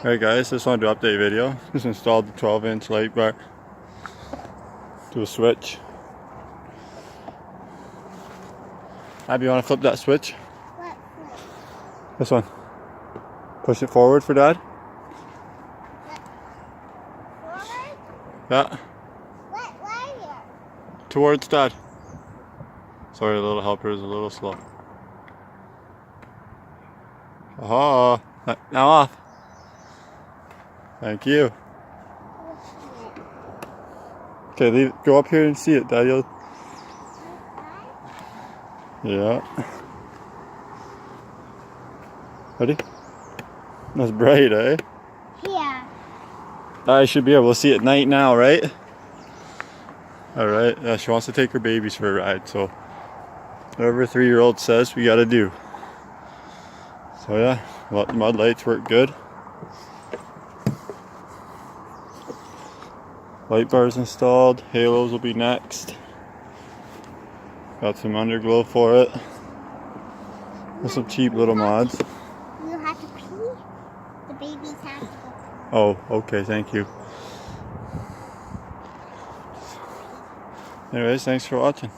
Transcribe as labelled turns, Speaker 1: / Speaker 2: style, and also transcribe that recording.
Speaker 1: Alright guys, just wanted to update video. Just installed the 12-inch light bar to a switch. Abby, you want to flip that switch?
Speaker 2: What switch?
Speaker 1: This one. Push it forward for Dad.
Speaker 2: Forward?
Speaker 1: Yeah.
Speaker 2: Where?
Speaker 1: Towards Dad. Sorry, the little helper is a little slow. Aha! Now off. Thank you. Okay, go up here and see it, Daddy. Yeah. Ready? That's bright, eh?
Speaker 2: Yeah.
Speaker 1: I should be able to see it at night now, right? Alright, yeah, she wants to take her babies for a ride, so whatever a 3-year-old says, we gotta do. So yeah, the mud lights work good. Light bars installed, halos will be next. Got some underglow for it. With some cheap little mods.
Speaker 2: You have to pee? The babies have to go.
Speaker 1: Oh, okay, thank you. Anyways, thanks for watching.